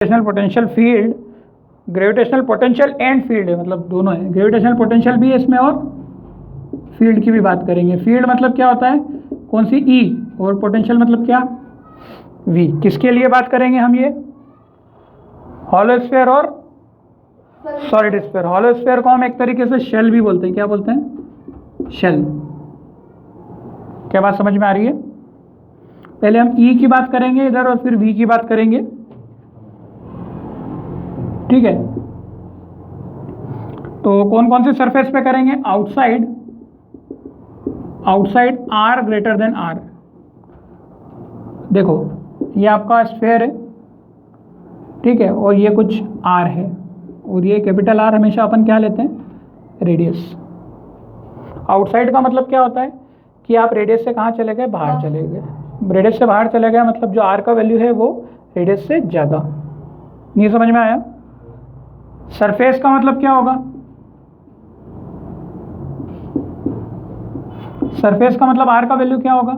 Gravitational potential field, gravitational potential and field है, मतलब दोनों है। ग्रेविटेशनल पोटेंशियल भी है इसमें और फील्ड की भी बात करेंगे। फील्ड मतलब क्या होता है, कौन सी ई, और पोटेंशियल मतलब क्या, वी। किसके लिए बात करेंगे हम, ये हॉलो स्फीयर और सॉलिड स्फीयर। हॉलो स्फीयर को हम एक तरीके से शेल भी बोलते हैं। क्या बोलते हैं, शेल। क्या बात समझ में आ रही है? पहले हम ई की बात करेंगे इधर और फिर वी की बात करेंगे, ठीक है। तो कौन कौन से सरफेस पे करेंगे, outside, outside R greater than R. देखो ये आपका स्फीयर है, ठीक है, और ये कुछ आर है, और ये कैपिटल आर हमेशा अपन क्या लेते हैं, रेडियस। आउटसाइड का मतलब क्या होता है कि आप रेडियस से कहाँ चले गए, बाहर चले गए। रेडियस से बाहर चले गए मतलब जो आर का वैल्यू है वो रेडियस से ज़्यादा। नहीं समझ में आया? सरफेस का मतलब क्या होगा, सरफेस का मतलब आर का वैल्यू क्या होगा,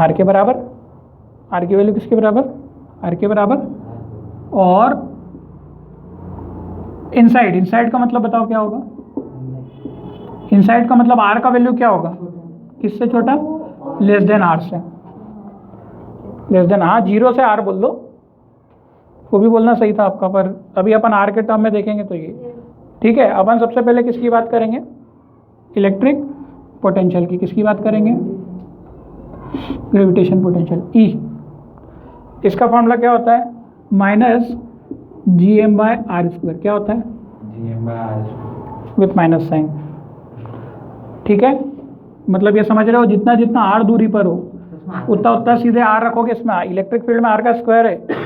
आर के बराबर। आर की वैल्यू किसके बराबर, आर के बराबर। और इनसाइड, इनसाइड का मतलब बताओ क्या होगा, इनसाइड का मतलब आर का वैल्यू क्या होगा, किससे छोटा, लेस देन आर से, लेस देन। हाँ, जीरो से आर बोल दो, वो भी बोलना सही था आपका, पर अभी अपन आर के टर्म में देखेंगे तो ये ठीक है। अपन सबसे पहले किसकी बात करेंगे, इलेक्ट्रिक पोटेंशियल की। किसकी बात करेंगे, ग्रेविटेशन पोटेंशियल, ई। इसका फॉर्मूला क्या होता है, minus G M by R square. क्या होता है, G M by R with minus sign, ठीक है। मतलब ये समझ रहे हो, जितना जितना आर दूरी पर हो उतना उतना सीधे आर रखोगे इसमें। इलेक्ट्रिक फील्ड में आर का स्क्वायर है,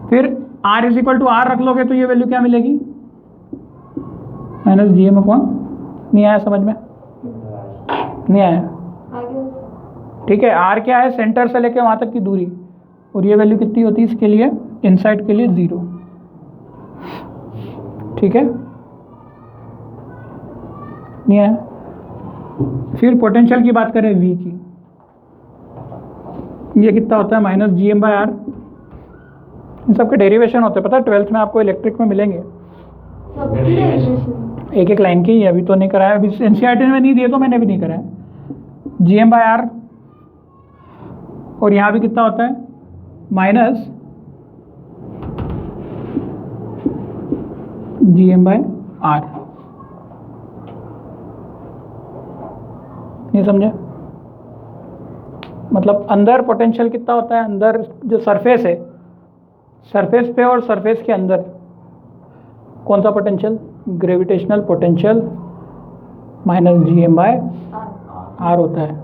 फिर R is equal to R रख लोगे तो ये वैल्यू क्या मिलेगी, माइनस जी एम अपॉन। नहीं आया समझ में, नहीं आया, ठीक है। आर क्या है, सेंटर से लेके वहां तक की दूरी, और ये वैल्यू कितनी होती है इसके लिए, इनसाइड के लिए 0, ठीक है। नहीं आया। फिर पोटेंशियल की बात करें वी की, ये कितना होता है, minus G M by R. इन सब के डेरिवेशन होते हैं, पता है 12th में आपको इलेक्ट्रिक में मिलेंगे, एक एक लाइन की। अभी तो नहीं कराया, अभी एनसीईआरटी में नहीं दिए तो मैंने भी नहीं कराया। जी एम बाय आर, और यहाँ भी कितना होता है, minus G M by R. नहीं समझे? मतलब अंदर पोटेंशियल कितना होता है, अंदर जो सरफेस है, सरफेस पे और सरफेस के अंदर कौन सा potential, gravitational potential minus G M by R होता है।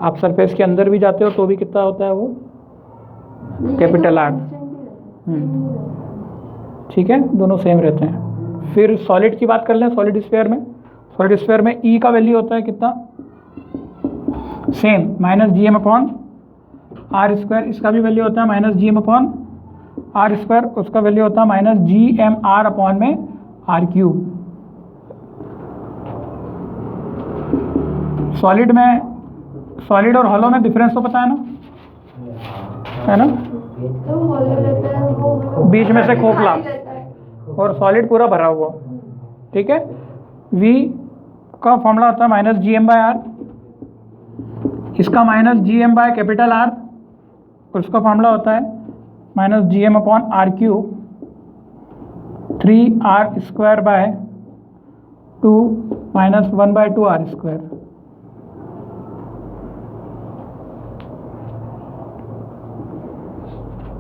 आप सरफेस के अंदर भी जाते हो तो भी कितना होता है वो, कैपिटल आर, ठीक है, दोनों सेम रहते हैं। फिर सॉलिड की बात कर लें, सॉलिड स्फीयर में, सॉलिड स्फीयर में ई का वैल्यू होता है कितना, same, minus G M upon R square. इसका भी वैल्यू होता है minus G M upon R square, उसका वैल्यू होता है minus G M R upon में आर क्यूब। सॉलिड में, सॉलिड और हॉलो में डिफरेंस तो पता है ना, है ना, बीच में से खोखला, और सॉलिड पूरा भरा हुआ, ठीक है। वी का फॉर्मूला होता है minus G M by R, इसका minus G M by capital R, और उसका फॉर्मूला होता है minus G M upon R cube 3 R square by 2 minus 1 by 2 R square.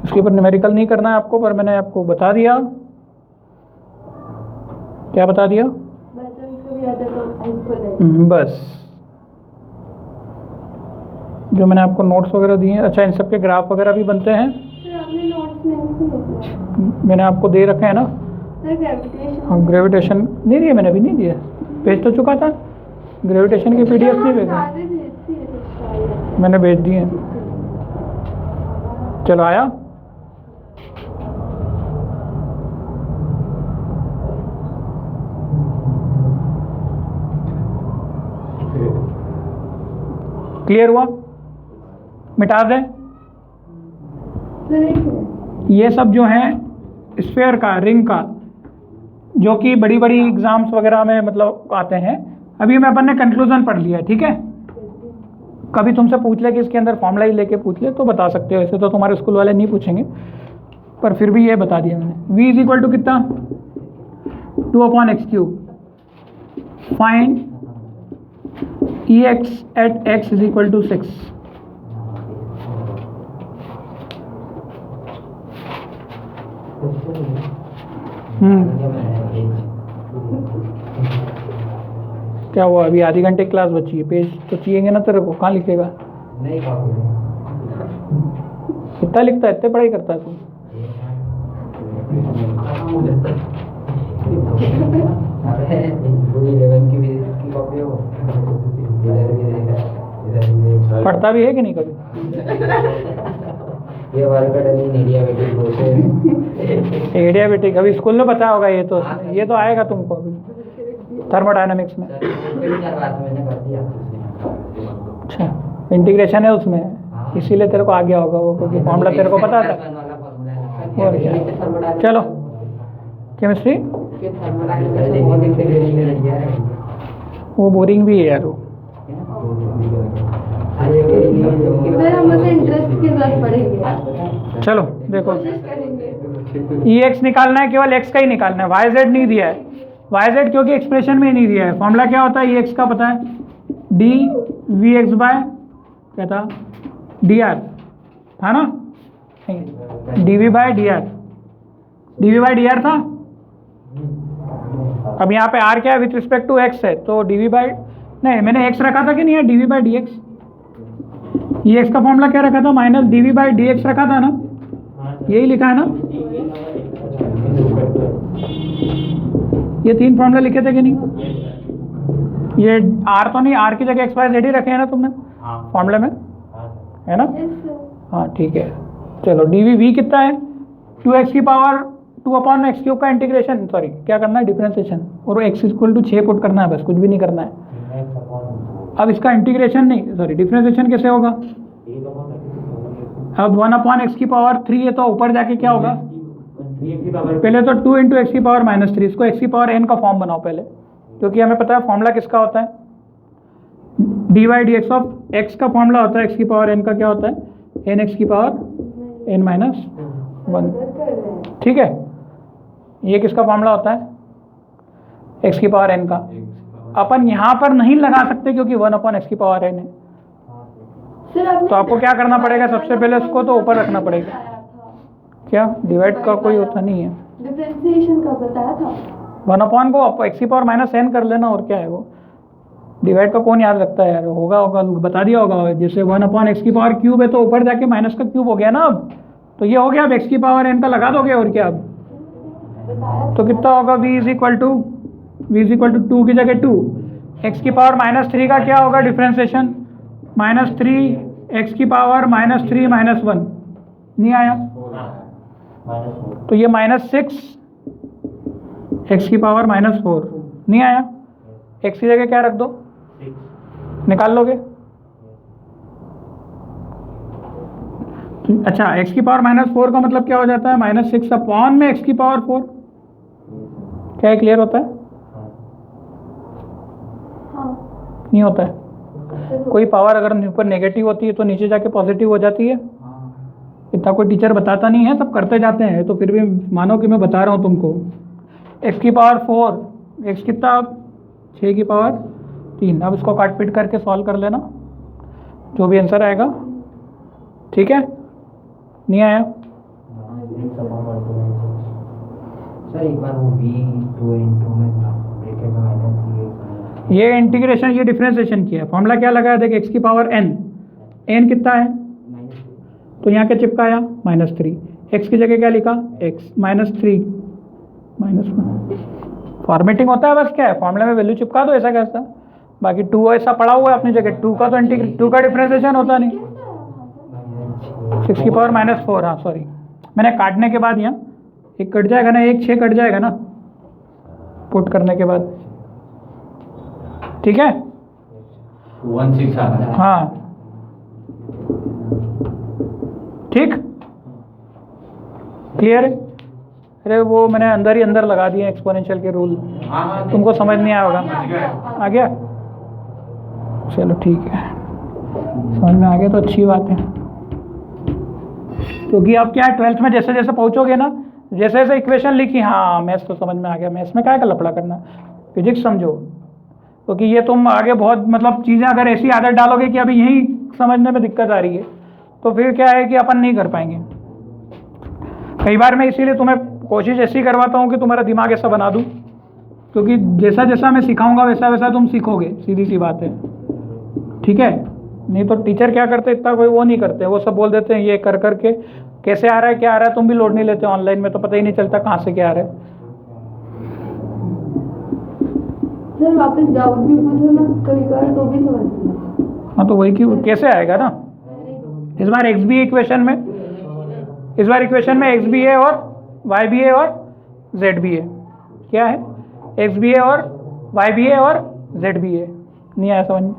इसके ऊपर न्यूमेरिकल नहीं करना है आपको, पर मैंने आपको बता दिया। क्या बता दिया, बस जो मैंने आपको नोट्स वगैरह दिए हैं। अच्छा, इन सब के ग्राफ वगैरह भी बनते हैं, मैंने आपको दे रखे हैं ना। हाँ, ग्रेविटेशन नहीं दिए मैंने, अभी नहीं दिया, भेज तो चुका था। ग्रेविटेशन की पीडीएफ नहीं भेजा, मैंने भेज दिए। चलो आया, क्लियर हुआ, मिटा दें। ये सब जो है स्फीयर का, रिंग का, जो कि बड़ी बड़ी एग्जाम्स वगैरह में मतलब आते हैं। अभी मैं अपन ने कंक्लूजन पढ़ लिया है, ठीक है। कभी तुमसे पूछ ले कि इसके अंदर फॉर्मूला ही लेके पूछ ले तो बता सकते हो, ऐसे तो तुम्हारे स्कूल वाले नहीं पूछेंगे, पर फिर भी ये बता दिया मैंने। v इज इक्वल टू कितना, 2/x cube. Find ex at x is equal to 6। क्या हुआ, अभी आधी घंटे क्लास बची है, पेज तो चाहिए ना तेरे को, कहाँ लिखेगा? नहीं कितना लिखता है, इतने पढ़ाई करता है तू? पढ़ता भी है कि नहीं कभी? ये एडियाबेटिक प्रोसेस, एडियाबेटिक अभी स्कूल में बताया होगा, ये तो आएगा तुमको अभी थर्मोडायनामिक्स में। अच्छा, इंटीग्रेशन है उसमें, इसीलिए तेरे को आ गया होगा वो, क्योंकि फॉर्मूला तेरे को पता था। और क्या, चलो केमिस्ट्री वो बोरिंग भी है यार वो। चलो देखो, ex निकालना है, केवल x का ही निकालना है, yz नहीं दिया है। yz क्योंकि एक्सप्रेशन में ही नहीं दिया है। फॉर्मूला क्या होता है ex का पता है, d vx बाय क्या था, dr था ना, dv बाय dr था। अब यहाँ पे r क्या है, विथ रिस्पेक्ट टू x है, तो dv बाय, नहीं मैंने x रखा था कि नहीं है, dv बाय dx। ex का फॉर्मूला क्या रखा था, माइनस dv बाय dx रखा था ना, यही लिखा है ना। ये 3 फॉर्मूला लिखे थे कि नहीं? ये r तो नहीं, r की जगह x y z ही रखे हैं ना तुमने फॉर्मूले में, है ना? हाँ ठीक है। चलो dv v कितना है, 2x की पावर 2/x क्यूब का इंटीग्रेशन, सॉरी क्या करना है, डिफरेंशिएशन, और x इक्वल टू 6 पुट करना है, बस कुछ भी नहीं करना है। अब इसका इंटीग्रेशन नहीं, सॉरी डिफरेंशिएशन कैसे होगा? अब 1/x की पावर 3 है, तो ऊपर जाके क्या होगा, पहले तो 2 इंटू एक्स की पावर -3, इसको x की पावर n का फॉर्म बनाओ पहले, क्योंकि हमें पता है फॉर्मूला किसका होता है, dy dx ऑफ x का फॉर्मूला होता है x की पावर n का क्या होता है, n x की पावर n माइनस 1, ठीक है। ये किसका फॉर्मूला होता है, x की पावर n का। अपन यहाँ पर नहीं लगा सकते क्योंकि 1/x की पावर n है, तो आपको क्या करना पड़ेगा, सबसे पहले उसको तो ऊपर रखना पड़ेगा। क्या डिवाइड का कोई होता नहीं है, डिफरेंशिएशन का बताया था, 1 को आप x की पावर -n कर लेना, और क्या है वो, डिवाइड का कौन याद रखता है यार, होगा बता दिया होगा। जैसे 1/x की पावर क्यूब है, तो ऊपर जाके माइनस का क्यूब हो गया ना, अब तो ये हो गया, अब x की पावर n का लगा दोगे, और क्या अब तो कितना होगा, v इज इक्वल टू 2 की जगह 2, x की पावर -3 का क्या होगा डिफरेंशिएशन, -3 x की पावर -3 -1, नहीं आया, तो ये -6 x की पावर -4, नहीं आया, x की जगह क्या रख दो, निकाल लोगे। अच्छा, x की पावर -4 का मतलब क्या हो जाता है, -6 अपॉन में x की पावर 4, क्या क्लियर होता है? नहीं होता है। कोई पावर अगर ऊपर नेगेटिव होती है तो नीचे जाके पॉजिटिव हो जाती है, इतना कोई टीचर बताता नहीं है, सब करते जाते हैं, तो फिर भी मानो कि मैं बता रहा हूँ तुमको। x की पावर 4, x कितना, 6 की पावर 3। अब इसको काट पीट करके सॉल्व कर लेना, जो भी आंसर आएगा, ठीक है। नहीं आया सर एक बार वो v 2 into में ब्रैकेट में -3, ये इंटीग्रेशन, ये डिफरेंशिएशन किया है। फॉर्मूला क्या लगाया, देख x की पावर n, n कितना है, तो यहाँ क्या चिपकाया, -3, x की जगह क्या लिखा, x -3 -1, फॉर्मेटिंग होता है बस, क्या है फॉर्मूले में वैल्यू चिपका दो, ऐसा कैसा, बाकी 2 ऐसा पड़ा हुआ है अपनी जगह, 2 का तो 2 का डिफरेंशिएशन होता नहीं, 6 की पावर -4, हाँ सॉरी, मैंने काटने के बाद यहाँ एक कट जाएगा ना, 1 6 कट जाएगा ना पुट करने के बाद, ठीक है 1 6 आ रहा है। हाँ ठीक। क्लियर है? अरे वो मैंने अंदर ही अंदर लगा दिए एक्सपोनेंशियल के रूल, तुमको समझ नहीं आया होगा। आ गया? चलो ठीक है, समझ में आ गया तो अच्छी बात है। क्योंकि अब क्या है, 12th में जैसे जैसे पहुंचोगे ना, जैसे जैसे इक्वेशन लिखी, हाँ मैथ्स तो समझ में आ गया, मैथ्स में क्या का लफड़ा करना, फिजिक्स समझो। क्योंकि ये तुम आगे बहुत मतलब चीज़ें अगर ऐसी आदत डालोगे कि अभी यही समझने में दिक्कत आ रही है, तो फिर क्या है कि अपन नहीं कर पाएंगे। कई बार मैं इसीलिए तुम्हें कोशिश ऐसी करवाता हूँ कि तुम्हारा दिमाग ऐसा बना दूँ, क्योंकि जैसा जैसा मैं सिखाऊंगा वैसा वैसा तुम सीखोगे, सीधी सी बात है। ठीक है? नहीं तो टीचर क्या करते, इतना कोई वो नहीं करते, वो सब बोल देते हैं ये कर करके कैसे आ रहा है क्या आ रहा है, तुम भी लोड नहीं लेते ऑनलाइन में, तो पता ही नहीं चलता कहाँ से क्या आ रहा है। सर वापस डाउट भी पूछो ना कभी कभार तो भी समझ नहीं आता। हाँ तो वही कि कैसे आएगा ना, इस बार एक्स भी इक्वेशन में, इस बार इक्वेशन में एक्स भी है और वाई भी है और जेड भी है। क्या है? एक्स भी है और वाई भी है और जेड भी है। नहीं आया समझ में?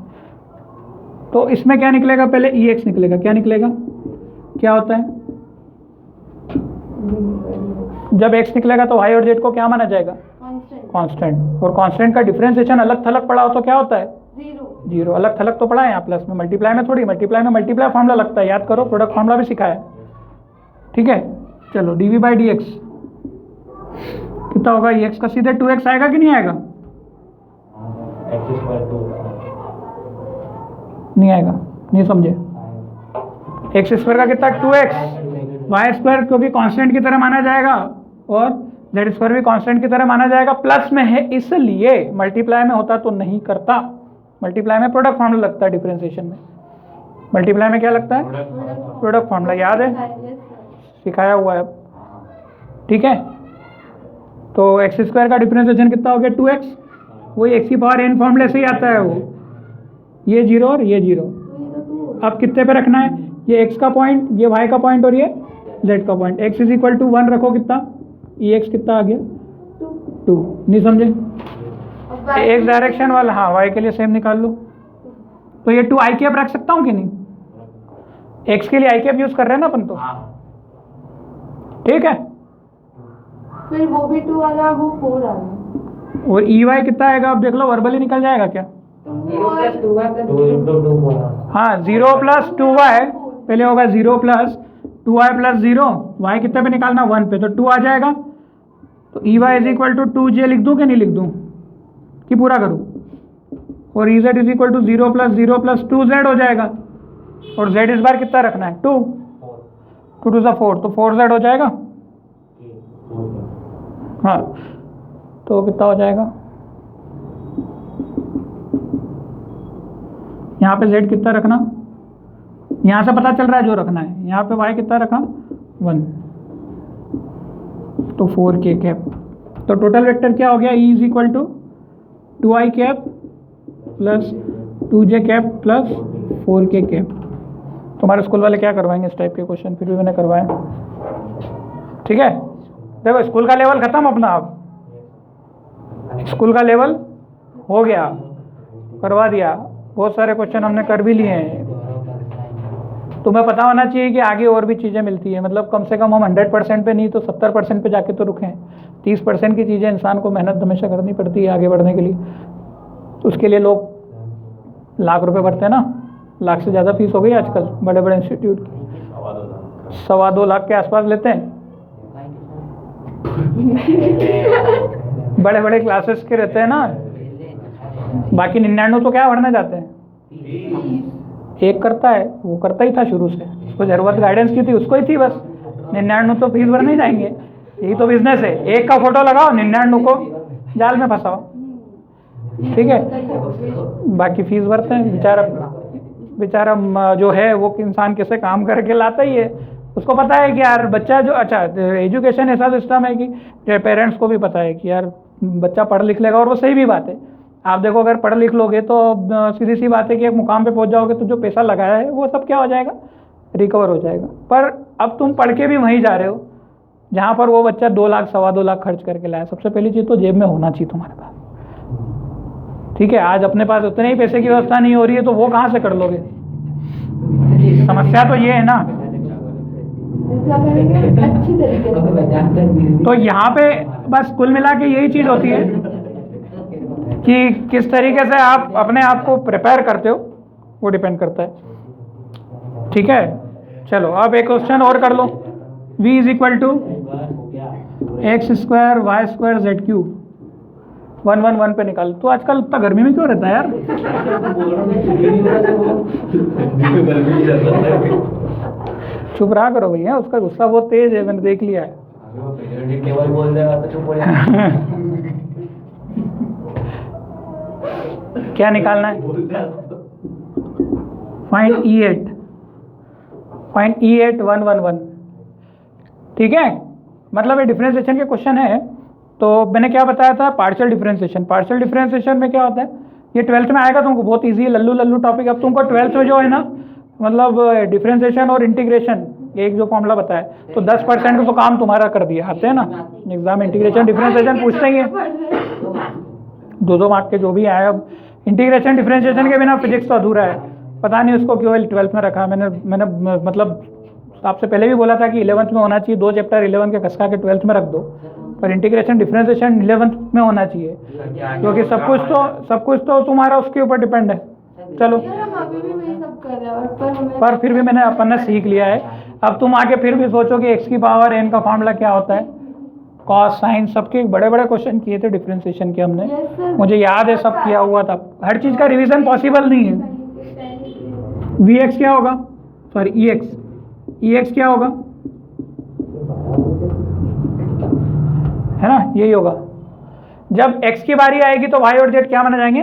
तो इसमें क्या निकलेगा, पहले ई एक्स निकलेगा। क्या निकलेगा? क्या होता है जब एक्स निकलेगा तो वाई और जेड को क्या माना जाएगा? कांस्टेंट। और कांस्टेंट का डिफरेंशिएशन अलग थलग पड़ा हो तो क्या होता है? जीरो। अलग थलग तो पढ़ा है यहाँ, प्लस में मल्टीप्लाई में थोड़ी, मल्टीप्लाई में मल्टीप्लाई फॉर्मूला लगता है, याद करो, प्रोडक्ट फॉर्मूला भी सिखाया। ठीक है, चलो D V by D X कितना होगा? ई एक्स का सीधे 2x आएगा कि नहीं आएगा? नहीं आएगा, नहीं समझे? एक्स स्क्वायर का कितना? 2x। वाई स्क्वायर क्योंकि कांस्टेंट की तरह माना जाएगा और जेड स्क्वायर भी कांस्टेंट की तरह माना जाएगा, प्लस में है इसलिए, मल्टीप्लाई में होता तो नहीं करता। मल्टीप्लाई में प्रोडक्ट फॉर्मूला लगता है, डिफरेंशिएशन में मल्टीप्लाई में क्या लगता है? Product formula. याद है, सिखाया हुआ है। ठीक है, तो एक्स स्क्वायर का डिफरेंशिएशन कितना हो गया? 2x। वही एक्स की पावर n फॉर्मूले से ही आता है वो, ये जीरो और ये जीरो। अब कितने पे रखना है? ये x का पॉइंट, ये y का पॉइंट और ये z का point. x is equal to 1 रखो, कितना? ई एक्स कितना आ गया? 2। नहीं समझे? एक डायरेक्शन वाला, हाँ y के लिए सेम निकाल लो। तो ये 2 आई कैप रख सकता हूँ कि नहीं? x के लिए आई कैप यूज कर रहे हैं ना अपन तो। ठीक है, फिर वो भी 2 आ रहा, वो 4 आ रहा। और ई वाई कितना आएगा? अब देख लो, वर्बली निकल जाएगा क्या? 0 + 2y + 2 × 2 4। हाँ, 0 + 2y पहले होगा, 0 + 2y + 0, y कितने पे निकालना? 1 पे, तो 2 आ जाएगा। तो E Y is equal to 2j लिख दूँ कि नहीं लिख दूँ, कि पूरा करूँ? और E Z is equal to 0 + 0 + 2z हो जाएगा। और z इस बार कितना रखना है? 2। 2 to 4, तो 4z हो जाएगा। हाँ, तो कितना हो जाएगा? यहाँ पे z कितना रखना? यहाँ से पता चल रहा है जो रखना है। यहाँ पे y कितना रखा? 1, तो 4k कैप। तो टोटल वेक्टर क्या हो गया? E is equal to 2i cap plus 2j cap plus 4k cap. तुम्हारे स्कूल वाले क्या करवाएंगे इस टाइप के क्वेश्चन, फिर भी मैंने करवाया। ठीक है, देखो स्कूल का लेवल खत्म अपना, अब स्कूल का लेवल हो गया, करवा दिया, बहुत सारे क्वेश्चन हमने कर भी लिए हैं। तुम्हें पता होना चाहिए कि आगे और भी चीज़ें मिलती है, मतलब कम से कम हम 100% पे नहीं तो 70% पे जाके तो रुकें। 30% की चीज़ें इंसान को मेहनत हमेशा करनी पड़ती है आगे बढ़ने के लिए। तो उसके लिए लोग लाख रुपए भरते हैं ना, लाख से ज़्यादा फीस हो गई आजकल बड़े बड़े इंस्टीट्यूट की, 2.25 लाख के आसपास लेते हैं। बड़े बड़े क्लासेस के रहते हैं ना। बाकी 99 तो क्या भरने जाते हैं? एक करता है, वो करता ही था शुरू से, उसको जरूरत गाइडेंस की थी, उसको ही थी बस। 99 तो फीस भरने ही जाएंगे, यही तो बिजनेस है। एक का फोटो लगाओ, 99 को जाल में फंसाओ। ठीक है, बाकी फीस भरते हैं। बेचारा जो है वो इंसान कैसे काम करके लाता ही है, उसको पता है कि यार बच्चा जो, अच्छा एजुकेशन ऐसा सिस्टम है कि पेरेंट्स को भी पता है कि यार बच्चा पढ़ लिख लेगा, और वो सही भी बात है। आप देखो, अगर पढ़ लिख लोगे तो सीधी सी बात है कि एक मुकाम पे पहुंच जाओगे तो जो पैसा लगाया है वो सब क्या हो जाएगा? रिकवर हो जाएगा। पर अब तुम पढ़ के भी वहीं जा रहे हो जहाँ पर वो बच्चा 2 लाख 2.25 लाख खर्च करके लाया। सबसे पहली चीज़ तो जेब में होना चाहिए तुम्हारे पास। ठीक है, आज अपने पास उतने ही पैसे की व्यवस्था नहीं हो रही है तो वो कहाँ से कर लोगे? समस्या तो ये है ना। क्या करेंगे? अच्छी तरीके तो यहाँ पे बस कुल मिला के यही चीज़ होती है कि किस तरीके से आप अपने आप को प्रिपेयर करते हो, वो डिपेंड करता है। ठीक है, चलो अब एक क्वेश्चन और कर लो। v is equal to X square Y square Z Q 1 1 1 पे निकाल। तो आजकल इतना गर्मी में क्यों रहता है यार? चुप रहा करो भैया, उसका गुस्सा बहुत तेज है, मैंने देख लिया है। बोल देगा तो चुप हो जाएगा। क्या निकालना है? Find E8, find E8 1 1 1। ठीक है, मतलब ये डिफरेंशिएशन के क्वेश्चन है। तो मैंने क्या बताया था? Partial differentiation. पार्शियल डिफरेंशिएशन में क्या होता है, ये 12th में आएगा तुमको, बहुत इजी है, लल्लू लल्लू टॉपिक। अब तुमको 12th में जो है ना, मतलब डिफरेंशिएशन और इंटीग्रेशन एक जो फॉर्मूला बताया, तो 10% का तो काम तुम्हारा कर दिया। आते हैं ना एग्जाम, इंटीग्रेशन डिफरेंशिएशन पूछते ही है, 2 मार्क के जो भी आए। अब इंटीग्रेशन डिफरेंशिएशन के बिना फिजिक्स तो अधूरा है। पता नहीं उसको क्यों 12th में रखा। मैंने मतलब आपसे पहले भी बोला था कि 11th में होना चाहिए। 2 चैप्टर 11 के खसका के 12th में रख दो, पर इंटीग्रेशन डिफरेंशिएशन 11th में होना चाहिए, क्योंकि सब कुछ तो तुम्हारा उसके ऊपर डिपेंड है। चलो, हम अभी भी वही सब कर रहे हैं, पर फिर भी मैंने अपन ने सीख लिया है। अब तुम आगे फिर भी सोचो कि x की पावर n का फॉर्मूला क्या होता है, कॉस साइन, सबके बड़े बड़े क्वेश्चन किए थे डिफरेंशिएशन के हमने। मुझे याद है, सब किया हुआ था। हर चीज़ का रिवीजन पॉसिबल नहीं है। Vx क्या होगा, सॉरी Ex क्या होगा, है ना, यही होगा। जब x की बारी आएगी तो y और z क्या माने जाएंगे,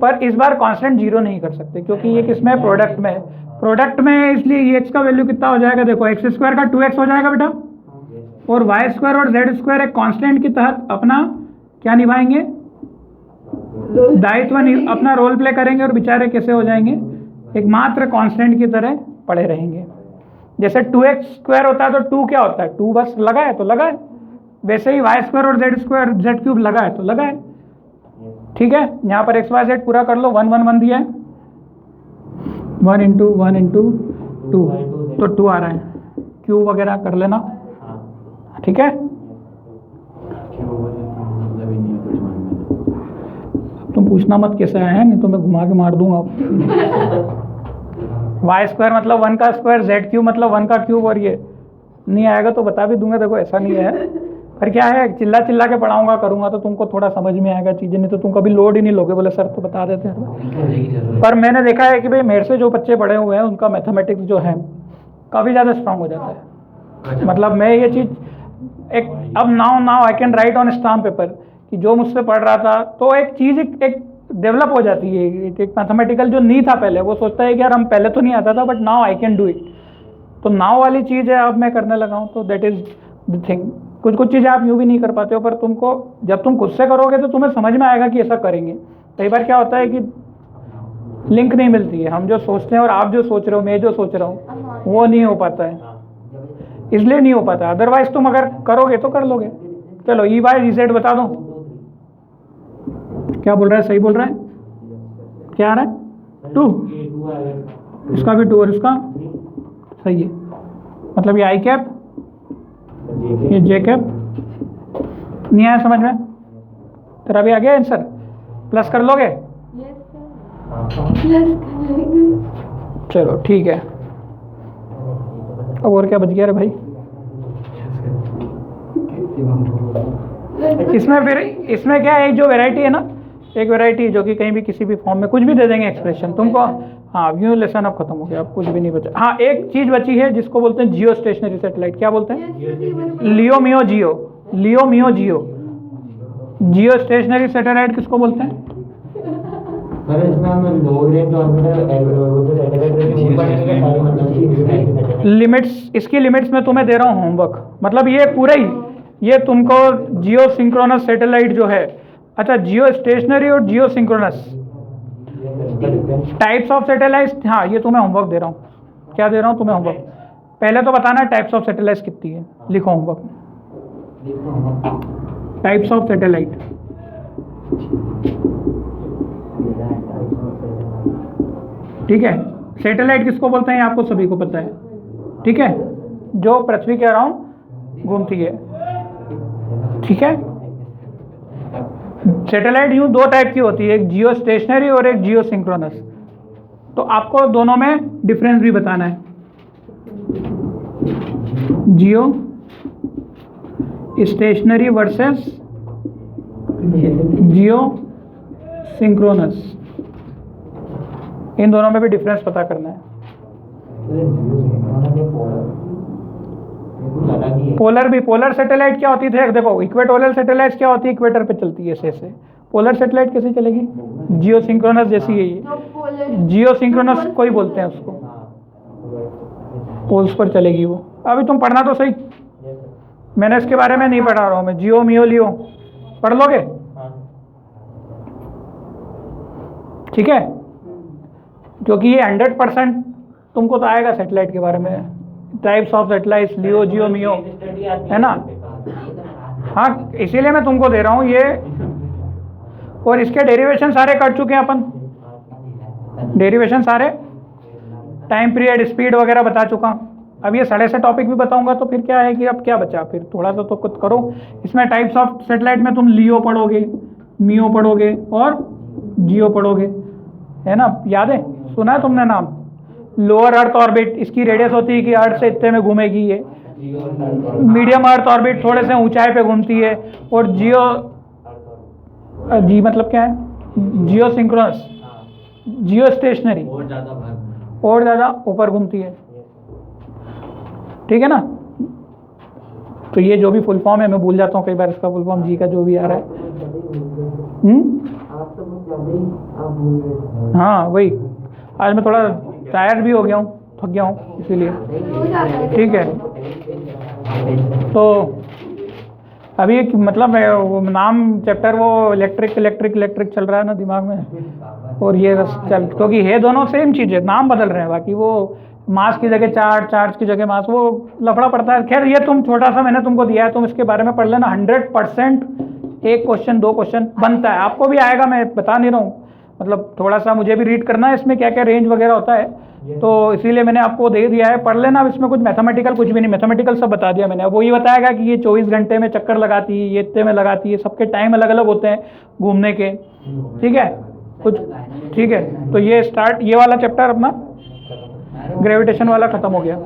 पर इस बार कांस्टेंट 0 नहीं कर सकते, क्योंकि ये किसमें है, प्रोडक्ट में। प्रोडक्ट में, इसलिए x का वैल्यू कितना हो जाएगा, देखो x स्क्वायर का 2x हो जाएगा बेटा, और y स्क्वायर और z स्क्वायर एक कांस्टेंट के तहत अपना क्या निभाएंगे, दायित्व अपना रोल प्ले करेंगे, और बेचारे कैसे हो जाएंगे, एक मात्र कांस्टेंट की तरह पड़े रहेंगे। जैसे 2x स्क्वायर होता है तो 2 क्या होता है, 2 बस लगा है तो लगा है, वैसे ही y स्क्वायर और z स्क्वायर z क्यूब लगा है तो लगा है। ठीक है, यहाँ पर x y z पूरा कर लो, 1 1 1 दिया है, 1 इंटू 1 इंटू 2, तो 2 आ रहा है। क्यूब वगैरह कर लेना, ठीक है। तुम पूछना मत कैसे आया है, नहीं तो मैं घुमा के मार दूंगा। वाई स्क्वायर मतलब 1 का स्क्वायर, जेड क्यूब मतलब 1 का क्यूब, और ये नहीं आएगा तो बता भी दूंगा, देखो ऐसा नहीं है। पर क्या है, चिल्ला चिल्ला के पढ़ाऊंगा करूंगा तो तुमको थोड़ा समझ में आएगा चीज़ें, नहीं तो तुम कभी लोड ही नहीं लोगे, बोले सर तो बता देते हैं। पर मैंने देखा है कि भाई मेरे से जो बच्चे पढ़े हुए हैं उनका मैथमेटिक्स जो है काफ़ी ज़्यादा स्ट्रांग हो जाता है। मतलब मैं ये चीज़ एक अब now I can write on stamp paper कि जो मुझसे पढ़ रहा था, तो एक चीज़ एक डेवलप हो जाती है। एक मैथमेटिकल जो नहीं था पहले, वो सोचता है कि यार हम पहले तो नहीं आता था, but now I can do it. तो नाउ वाली चीज़ है, अब मैं करने लगा हूँ, तो दैट इज़ द थिंग। कुछ चीज़ें आप यूँ भी नहीं कर पाते हो, पर तुमको जब तुम खुद से करोगे तो तुम्हें समझ में आएगा कि ऐसा करेंगे। कई बार क्या होता है कि लिंक नहीं मिलती है, हम जो सोचते हैं और आप जो सोच रहे हो, मैं जो सोच रहा हूँ, वो नहीं हो पाता है, इसलिए नहीं हो पाता। अदरवाइज तुम अगर करोगे तो कर लोगे। चलो ई वाई Z बता दो, क्या बोल रहा है, सही बोल रहा है, क्या आ रहा है, 2, इसका भी 2 और इसका सही है। मतलब ये आई कैप, ये जे कैप, नहीं आया समझ में, तेरा भी आ गया आंसर, प्लस कर लोगे, चलो ठीक है। अब और क्या बच गया रे भाई इसमें क्या है, एक जो वैरायटी है ना, एक वैरायटी जो कि कहीं भी किसी भी फॉर्म में कुछ भी दे देंगे एक्सप्रेशन तुमको। हाँ, व्यू लेसन अब खत्म हो गया, अब कुछ भी नहीं बचा। हाँ, एक चीज बची है जिसको बोलते हैं जियो स्टेशनरी सैटेलाइट। क्या बोलते हैं, लियो मियो जियो, लियो मियो जियो। जियो स्टेशनरी सैटेलाइट किसको बोलते हैं, लिमिट्स, इसकी लिमिट्स में तुम्हें दे रहा हूँ होमवर्क। मतलब ये पूरा ही, ये तुमको जियो सिंक्रोनस सैटेलाइट जो है, अच्छा जियो स्टेशनरी और जियो सिंक्रोनस टाइप्स ऑफ सैटेलाइट, हाँ ये तुम्हें होमवर्क दे रहा हूँ। क्या दे रहा हूँ तुम्हें होमवर्क, पहले तो बताना टाइप्स ऑफ सैटेलाइट कितनी है, लिखो होमवर्क में, टाइप्स ऑफ सैटेलाइट। ठीक है, सैटेलाइट किसको बोलते हैं आपको सभी को पता है, ठीक है, जो पृथ्वी के अराउंड घूमती है, ठीक है। सैटेलाइट यूँ दो टाइप की होती है, एक जियो स्टेशनरी और एक जियो सिंक्रोनस। तो आपको दोनों में डिफरेंस भी बताना है। जियो स्टेशनरी वर्सेस जियो सिंक्रोनस, इन दोनों में भी डिफरेंस पता करना है। पोलर भी, पोलर सैटेलाइट क्या होती थी देखो, इक्वेटोरियल सैटेलाइट क्या होती है, इक्वेटर पे चलती है ऐसे। पोलर सैटेलाइट कैसे चलेगी, जियो सिंक्रोनस जैसी है ये, जो पोलर जियो सिंक्रोनस कोई बोलते हैं उसको, पोल्स पर चलेगी वो। अभी तुम पढ़ना तो सही, मैंने इसके बारे में नहीं पढ़ा रहा हूँ मैं, जियो मियो लियो पढ़ लोगे, ठीक है। क्योंकि ये 100% तुमको तो आएगा सैटेलाइट के बारे में, टाइप्स ऑफ सैटेलाइट, लियो जियो मियो, है ना। हाँ, इसीलिए मैं तुमको दे रहा हूँ ये, और इसके डेरिवेशन सारे कर चुके हैं अपन, डेरिवेशन सारे, टाइम पीरियड स्पीड वगैरह बता चुका हूँ। अब ये साढ़े से टॉपिक भी बताऊंगा तो फिर क्या है कि अब क्या बचा, फिर थोड़ा सा तो कुछ करो। इसमें टाइप्स ऑफ सैटेलाइट में तुम लियो पढ़ोगे, मियो पढ़ोगे और जियो पढ़ोगे, है ना, याद है, सुना है तुमने नाम। लोअर अर्थ ऑर्बिट, इसकी रेडियस होती है कि अर्थ से इतने में घूमेगी ये। मीडियम अर्थ ऑर्बिट थोड़े से ऊंचाई पे घूमती है। और जियो, जी मतलब क्या है, जियो सिंक्रोनस, जियो स्टेशनरी और ज़्यादा ऊपर घूमती है, ठीक है ना। तो ये जो भी फुल फॉर्म है, मैं भूल जाता हूँ कई बार इसका फुल फॉर्म, जी का जो भी आ रहा है। आप तो कुछ ज़्यादा ही आप भूल रहे थे। हाँ वही, आज मैं थोड़ा टायर्ड भी हो गया हूँ, थक गया हूँ इसीलिए, ठीक है। तो अभी मतलब वो नाम चैप्टर वो इलेक्ट्रिक चल रहा है ना दिमाग में, और ये बस चल, क्योंकि ये दोनों सेम चीज़ है, नाम बदल रहे हैं, बाकी वो मास की जगह चार्ज की जगह मास, वो लफड़ा पड़ता है। खैर ये तुम छोटा सा मैंने तुमको दिया है, तुम इसके बारे में पढ़ लेना। 100% एक क्वेश्चन 2 क्वेश्चन बनता है, आपको भी आएगा, मैं बता नहीं रहा हूँ, मतलब थोड़ा सा मुझे भी रीड करना है इसमें क्या क्या रेंज वगैरह होता है, तो इसीलिए मैंने आपको दे दिया है, पढ़ लेना। अब इसमें कुछ मैथमेटिकल कुछ भी नहीं, मैथमेटिकल सब बता दिया मैंने। अब वो ये बताएगा कि ये 24 घंटे में चक्कर लगाती है, ये इतने में लगाती है, सबके टाइम अलग अलग होते हैं घूमने के, ठीक है कुछ, ठीक है। तो ये स्टार्ट, ये वाला चैप्टर अपना ग्रेविटेशन वाला ख़त्म हो गया।